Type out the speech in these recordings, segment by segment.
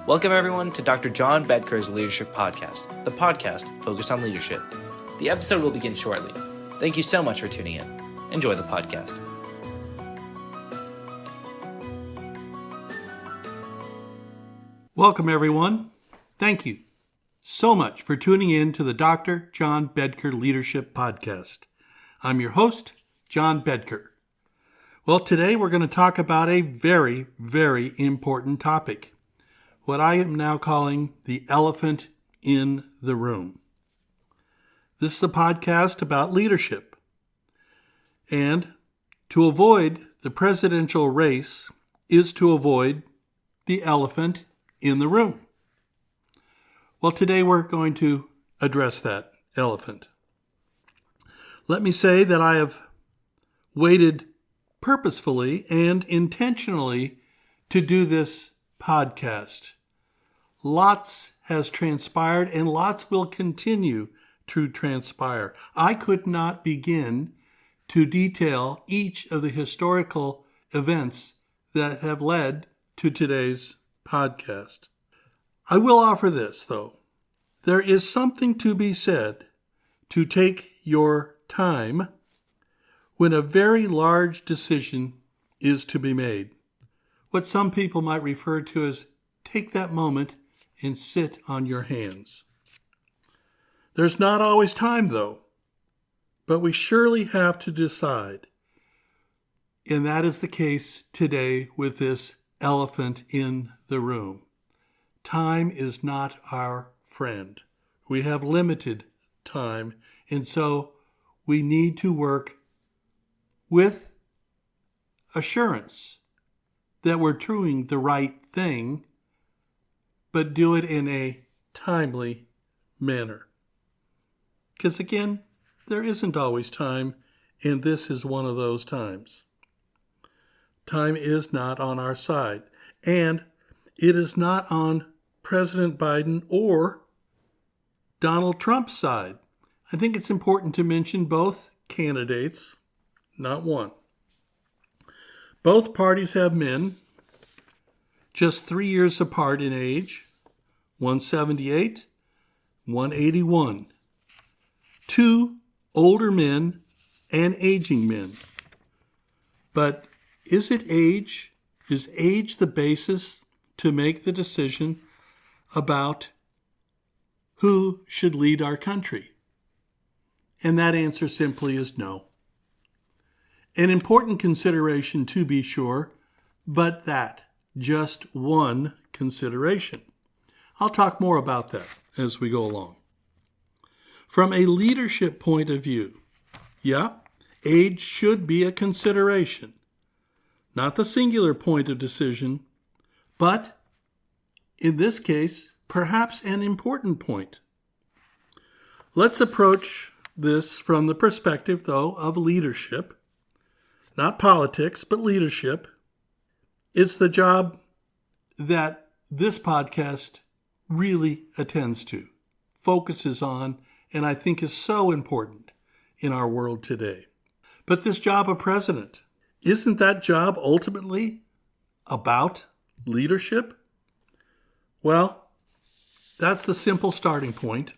Welcome everyone to Dr. John Bedker's Leadership Podcast, the podcast focused on leadership. The episode will begin shortly. Thank you so much for tuning in. Enjoy the podcast. Welcome everyone. Thank you so much for tuning in to the Dr. John Bedker Leadership Podcast. I'm your host, John Bedker. Well, today we're going to talk about a very, very important topic. What I am now calling the elephant in the room. This is a podcast about leadership. And to avoid the presidential race is to avoid the elephant in the room. Well, today we're going to address that elephant. Let me say that I have waited purposefully and intentionally to do this podcast. Lots has transpired and lots will continue to transpire. I could not begin to detail each of the historical events that have led to today's podcast. I will offer this, though. There is something to be said to take your time when a very large decision is to be made. What some people might refer to as take that moment and sit on your hands. There's not always time, though, but we surely have to decide. And that is the case today with this elephant in the room. Time is not our friend. We have limited time, and so we need to work with assurance that we're doing the right thing, but do it in a timely manner. Because again, there isn't always time, and this is one of those times. Time is not on our side, and it is not on President Biden or Donald Trump's side. I think it's important to mention both candidates, not one. Both parties have men, just 3 years apart in age, 178, 181. Two older men and aging men. But is it age? Is age the basis to make the decision about who should lead our country? And that answer simply is no. An important consideration to be sure, but that, just one consideration. I'll talk more about that as we go along. From a leadership point of view, age should be a consideration. Not the singular point of decision, but in this case, perhaps an important point. Let's approach this from the perspective, though, of leadership. Not politics, but leadership. It's the job that this podcast really attends to, focuses on, and I think is so important in our world today. But this job of president, isn't that job ultimately about leadership? Well, that's the simple starting point.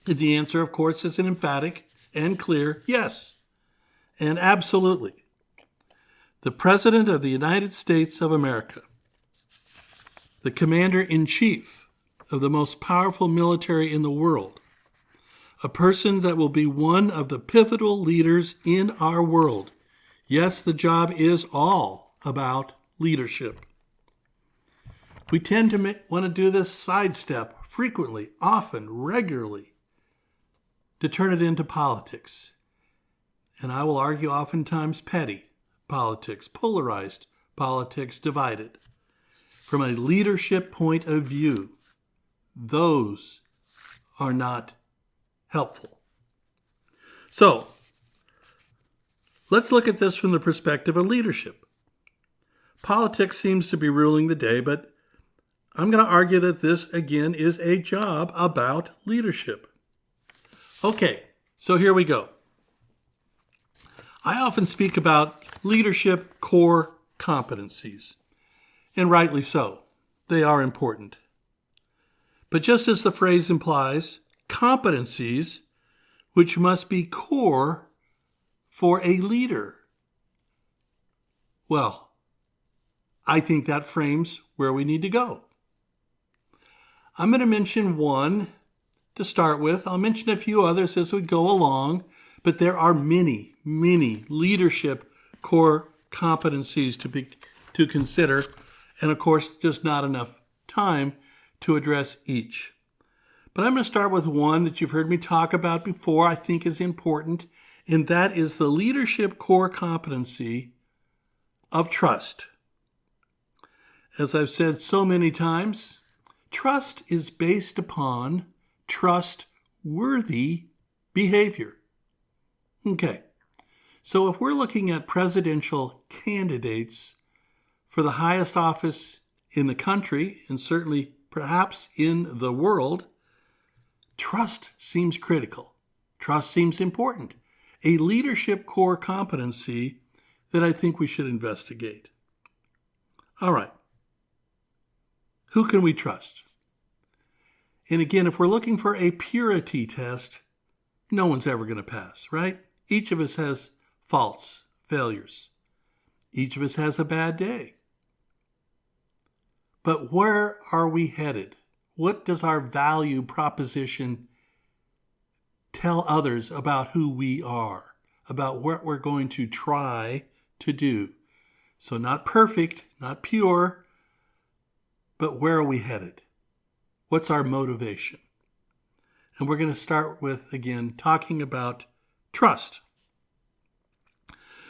The answer, of course, is an emphatic and clear yes, and absolutely. The President of the United States of America, the Commander-in-Chief of the most powerful military in the world, a person that will be one of the pivotal leaders in our world. Yes, the job is all about leadership. We tend to want to do this sidestep frequently, often, regularly, to turn it into politics. And I will argue oftentimes petty politics, polarized politics, divided. From a leadership point of view, those are not helpful. So, let's look at this from the perspective of leadership. Politics seems to be ruling the day, but I'm going to argue that this, again, is a job about leadership. Okay, so here we go. I often speak about leadership core competencies, and rightly so. they are important. But just as the phrase implies, competencies which must be core for a leader. Well, I think that frames where we need to go. I'm going to mention one to start with. I'll mention a few others as we go along, but there are many, many leadership core competencies to consider, and of course, just not enough time to address each. But I'm going to start with one that you've heard me talk about before, I think is important, and that is the leadership core competency of trust. As I've said so many times, trust is based upon trustworthy behavior. Okay, so if we're looking at presidential candidates for the highest office in the country, and certainly perhaps in the world, trust seems critical. Trust seems important. A leadership core competency that I think we should investigate. All right. Who can we trust? And again, if we're looking for a purity test, no one's ever going to pass, right? Each of us has faults, failures. Each of us has a bad day. But where are we headed? What does our value proposition tell others about who we are, about what we're going to try to do? So not perfect, not pure, but where are we headed? What's our motivation? And we're going to start with, again, talking about trust.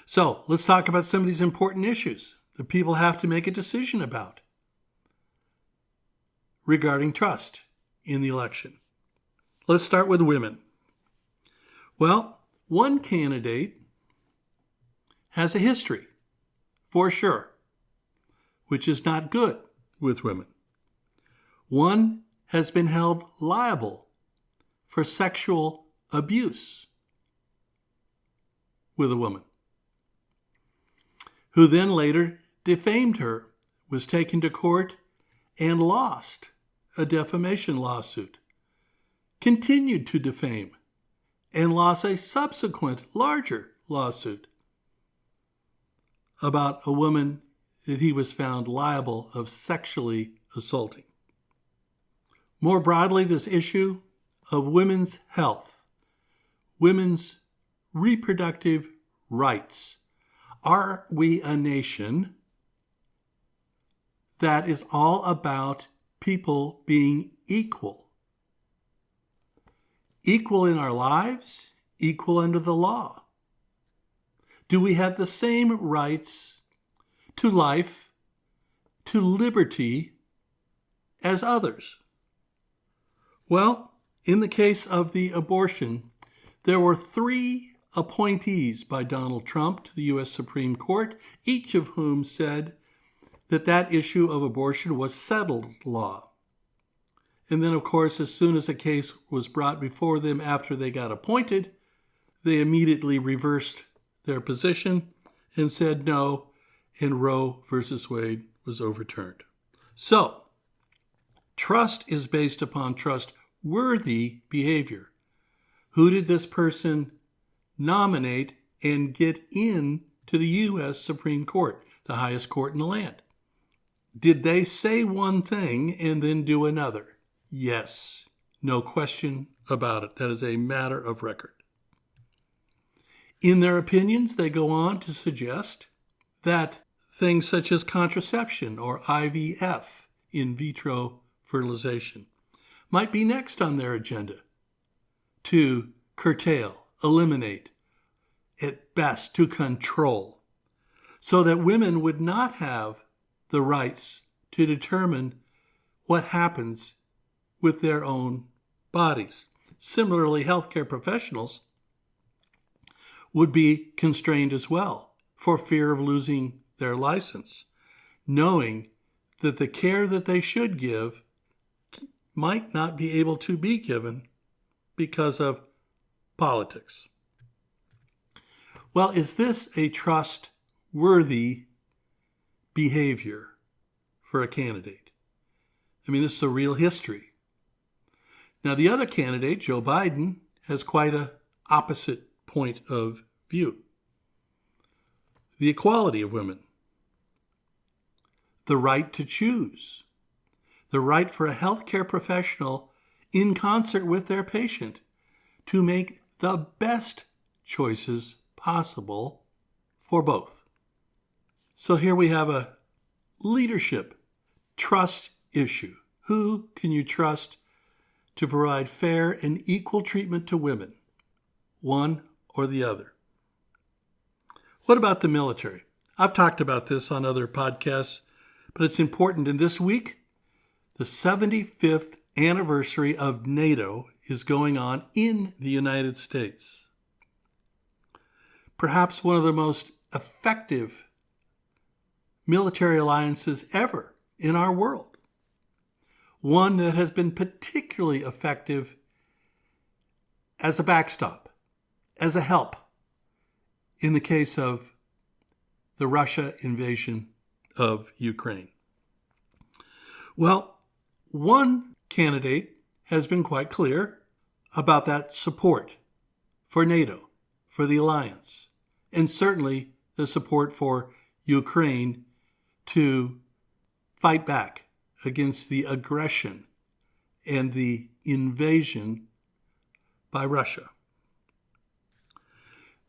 So let's talk about some of these important issues that people have to make a decision about regarding trust in the election. Let's start with women. Well, one candidate has a history, for sure, which is not good with women. One has been held liable for sexual abuse with a woman, who then later defamed her, was taken to court, and lost a defamation lawsuit, continued to defame, and lost a subsequent larger lawsuit about a woman that he was found liable of sexually assaulting. More broadly, this issue of women's health, women's reproductive rights. Are we a nation that is all about people being equal? Equal in our lives, equal under the law. Do we have the same rights to life, to liberty as others? Well, in the case of the abortion, there were 3 appointees by Donald Trump to the U.S. Supreme Court, each of whom said that that issue of abortion was settled law. And then, of course, as soon as a case was brought before them after they got appointed, they immediately reversed their position and said no, and Roe versus Wade was overturned. So, trust is based upon trustworthy behavior. Who did this person nominate and get in to the U.S. Supreme Court, the highest court in the land? Did they say one thing and then do another? Yes, no question about it. That is a matter of record. In their opinions, they go on to suggest that things such as contraception or IVF, in vitro fertilization, might be next on their agenda to curtail, eliminate, at best to control, so that women would not have the rights to determine what happens with their own bodies. Similarly, healthcare professionals would be constrained as well for fear of losing their license, knowing that the care that they should give might not be able to be given because of politics. Well, is this a trustworthy behavior for a candidate? I mean, this is a real history. Now, the other candidate, Joe Biden, has quite an opposite point of view. The equality of women, the right to choose, the right for a healthcare professional in concert with their patient to make the best choices possible for both. So here we have a leadership trust issue. Who can you trust to provide fair and equal treatment to women, one or the other? What about the military? I've talked about this on other podcasts, but it's important. And this week, the 75th anniversary of NATO is going on in the United States. Perhaps one of the most effective military alliances ever in our world. One that has been particularly effective as a backstop, as a help, in the case of the Russia invasion of Ukraine. Well, one candidate has been quite clear about that support for NATO, for the alliance, and certainly the support for Ukraine to fight back against the aggression and the invasion by Russia.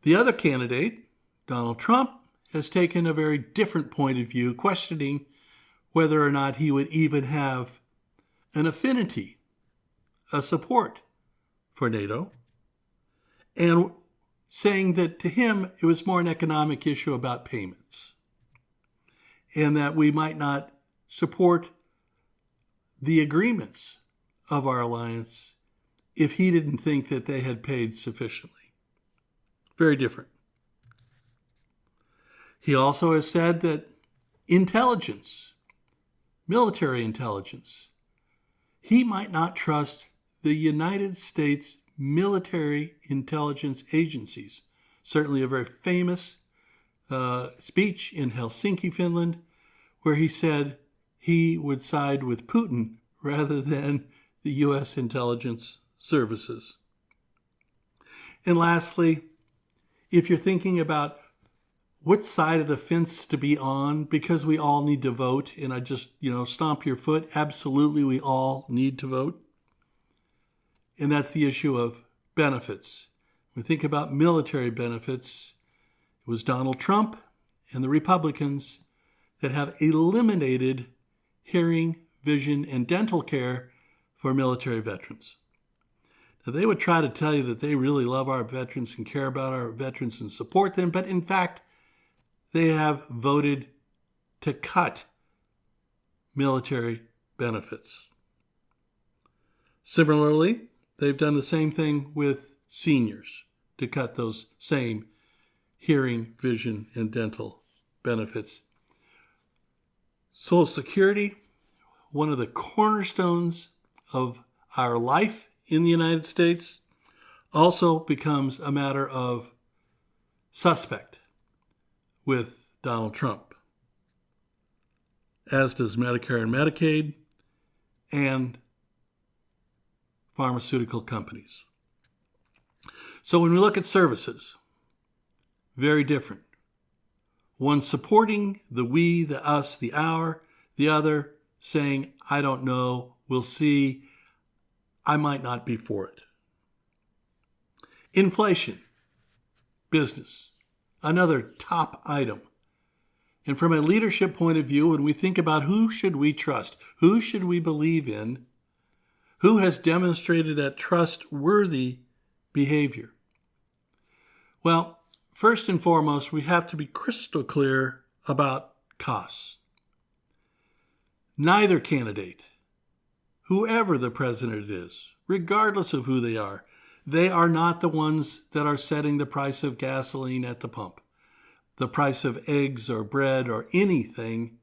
The other candidate, Donald Trump, has taken a very different point of view, questioning whether or not he would even have an affinity, a support for NATO, and saying that to him it was more an economic issue about payments, and that we might not support the agreements of our alliance if he didn't think that they had paid sufficiently. Very different. He also has said that intelligence, military intelligence, he might not trust the United States military intelligence agencies. Certainly a very famous speech in Helsinki, Finland, where he said he would side with Putin rather than the U.S. intelligence services. And lastly, if you're thinking about what side of the fence to be on, because we all need to vote, and I just, stomp your foot, absolutely we all need to vote. And that's the issue of benefits. When we think about military benefits, it was Donald Trump and the Republicans that have eliminated hearing, vision, and dental care for military veterans. Now, they would try to tell you that they really love our veterans and care about our veterans and support them, but in fact, they have voted to cut military benefits. Similarly, they've done the same thing with seniors, to cut those same hearing, vision, and dental benefits. Social Security, one of the cornerstones of our life in the United States, also becomes a matter of suspect with Donald Trump, as does Medicare and Medicaid and pharmaceutical companies. So when we look at services, very different. One supporting the we, the us, the our, the other saying, I don't know, we'll see, I might not be for it. Inflation, business, another top item. And from a leadership point of view, when we think about who should we trust, who should we believe in, who has demonstrated that trustworthy behavior? Well, first and foremost, we have to be crystal clear about costs. Neither candidate, whoever the president is, regardless of who they are not the ones that are setting the price of gasoline at the pump, the price of eggs or bread or anything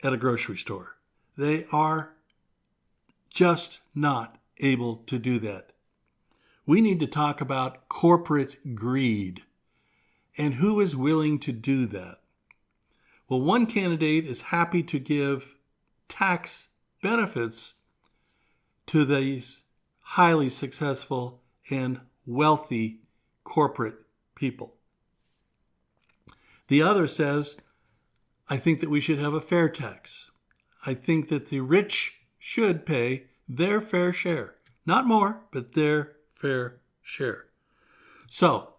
at a grocery store. They are just not able to do that. We need to talk about corporate greed and who is willing to do that. Well, one candidate is happy to give tax benefits to these highly successful and wealthy corporate people. The other says, I think that we should have a fair tax. I think that the rich should pay their fair share. Not more, but their fair share. So,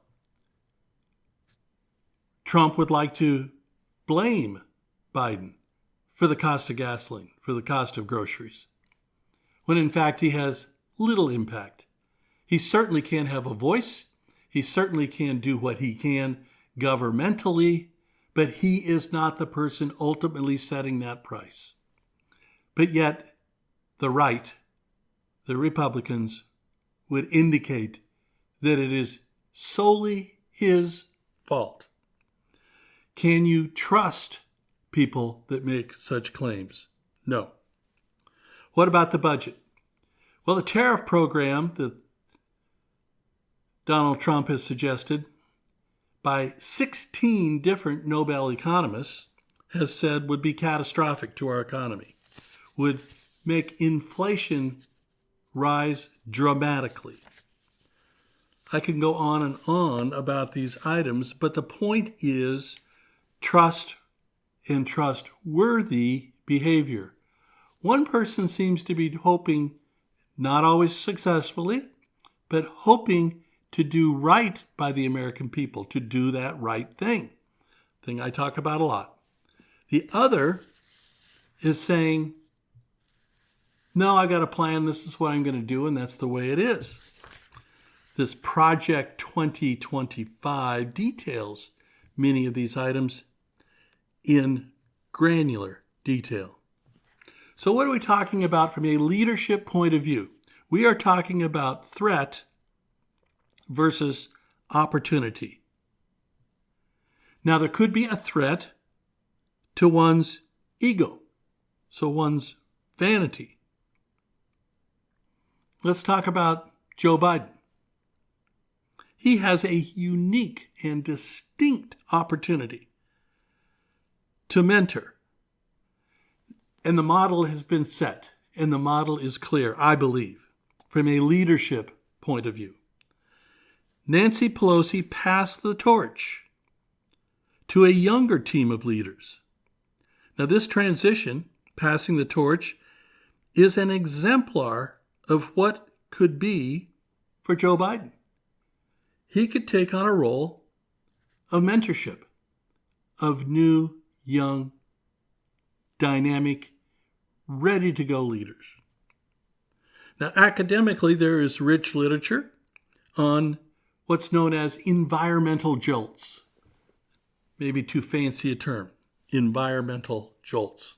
Trump would like to blame Biden for the cost of gasoline, for the cost of groceries, when in fact he has little impact. He certainly can have a voice. He certainly can do what he can governmentally, but he is not the person ultimately setting that price. But yet, the right, the Republicans, would indicate that it is solely his fault. Can you trust people that make such claims? No. What about the budget? Well, the tariff program that Donald Trump has suggested by 16 different Nobel economists has said would be catastrophic to our economy, would make inflation rise dramatically. I can go on and on about these items, but the point is trust and trustworthy behavior. One person seems to be hoping, not always successfully, but hoping to do right by the American people, to do that right thing I talk about a lot. The other is saying, no, I got a plan, this is what I'm going to do, and that's the way it is. This Project 2025 details many of these items in granular detail. So what are we talking about from a leadership point of view? We are talking about threat versus opportunity. Now, there could be a threat to one's ego, so one's vanity. Let's talk about Joe Biden. He has a unique and distinct opportunity to mentor. And the model has been set, and the model is clear, I believe, from a leadership point of view. Nancy Pelosi passed the torch to a younger team of leaders. Now, this transition, passing the torch, is an exemplar of what could be for Joe Biden. He could take on a role of mentorship of new, young, dynamic, ready-to-go leaders. Now, academically, there is rich literature on what's known as environmental jolts. Maybe too fancy a term, environmental jolts.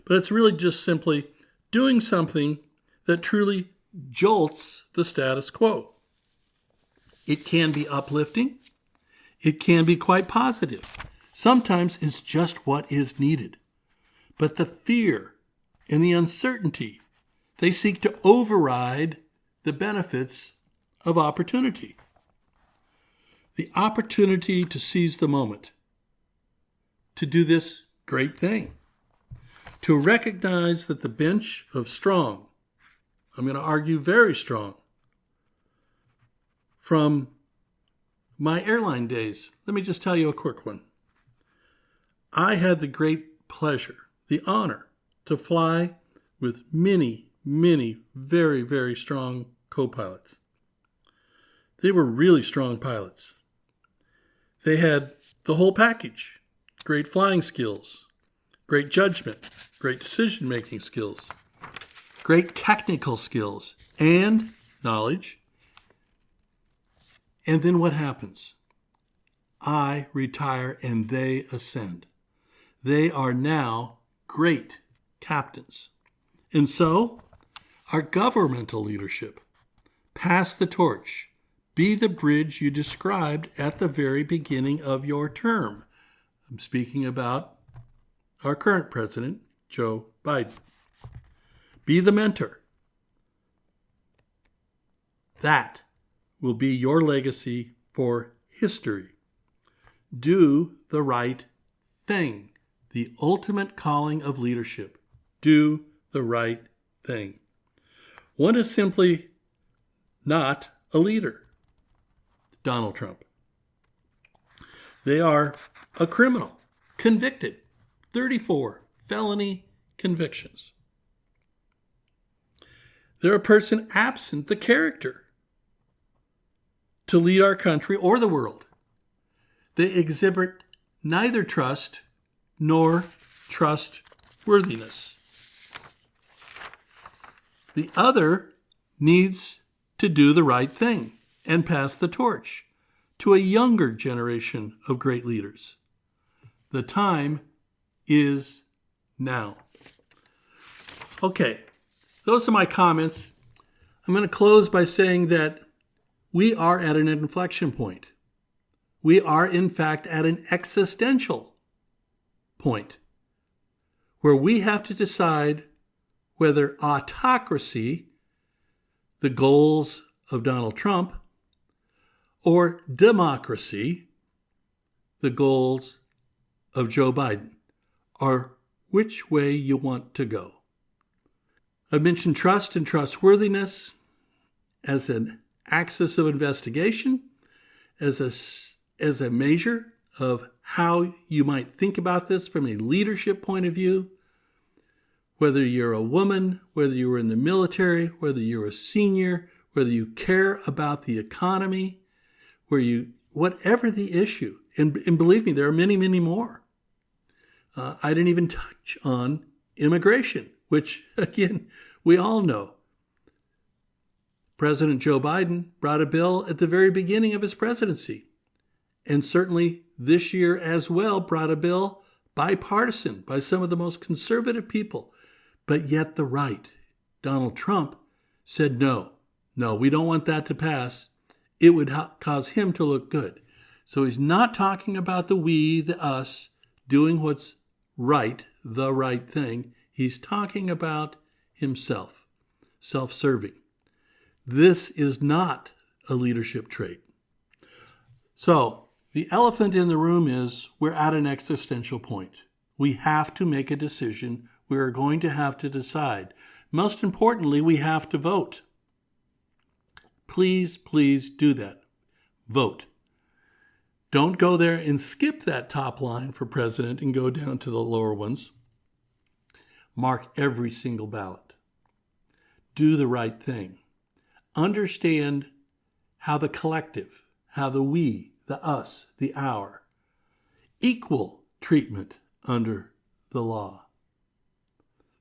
But it's really just simply doing something that truly jolts the status quo. It can be uplifting. It can be quite positive. Sometimes it's just what is needed. But the fear and the uncertainty, they seek to override the benefits of opportunity. The opportunity to seize the moment, to do this great thing, to recognize that the bench of strong, I'm going to argue very strong, from my airline days. Let me just tell you a quick one. I had the great pleasure, the honor, to fly with many, many very, very strong co-pilots. They were really strong pilots. They had the whole package. Great flying skills, great judgment, great decision-making skills, great technical skills, and knowledge. And then what happens? I retire and they ascend. They are now great captains. And so, our governmental leadership, pass the torch, be the bridge you described at the very beginning of your term. I'm speaking about our current president, Joe Biden. Be the mentor. That will be your legacy for history. Do the right thing. The ultimate calling of leadership. Do the right thing. One is simply not a leader. Donald Trump. They are a criminal, convicted, 34 felony convictions. They're a person absent the character to lead our country or the world. They exhibit neither trust nor trustworthiness. The other needs to do the right thing and pass the torch to a younger generation of great leaders. The time is now. Okay, those are my comments. I'm going to close by saying that we are at an inflection point. We are, in fact, at an existential point where we have to decide whether autocracy, the goals of Donald Trump, or democracy, the goals of Joe Biden, are which way you want to go. I've mentioned trust and trustworthiness as an axis of investigation, as a measure of how you might think about this from a leadership point of view. Whether you're a woman, whether you were in the military, whether you're a senior, whether you care about the economy, whatever the issue, and believe me, there are many, many more. I didn't even touch on immigration, which, again, we all know. President Joe Biden brought a bill at the very beginning of his presidency, and certainly this year as well brought a bill bipartisan by some of the most conservative people, but yet the right, Donald Trump, said no, we don't want that to pass. It would cause him to look good. So he's not talking about the we, the us, doing what's right, the right thing. He's talking about himself, self-serving. This is not a leadership trait. So the elephant in the room is we're at an existential point. We have to make a decision. We are going to have to decide. Most importantly, we have to vote. Please, please do that. Vote. Don't go there and skip that top line for president and go down to the lower ones. Mark every single ballot. Do the right thing. Understand how the collective, how the we, the us, the our, equal treatment under the law.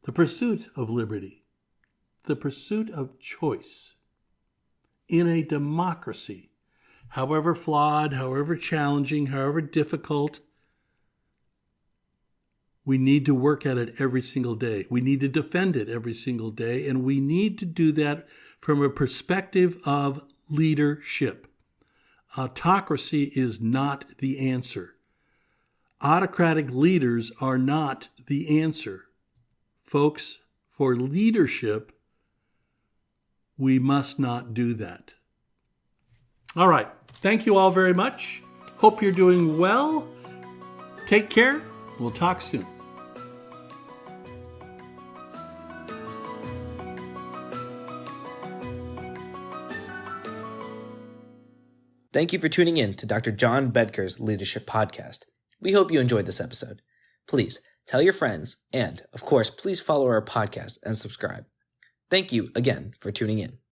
The pursuit of liberty, the pursuit of choice in a democracy, however flawed, however challenging, however difficult, we need to work at it every single day. We need to defend it every single day, and we need to do that from a perspective of leadership. Autocracy is not the answer. Autocratic leaders are not the answer. Folks, for leadership, we must not do that. All right. Thank you all very much. Hope you're doing well. Take care. We'll talk soon. Thank you for tuning in to Dr. John Bedker's Leadership Podcast. We hope you enjoyed this episode. Please tell your friends, and, of course, please follow our podcast and subscribe. Thank you again for tuning in.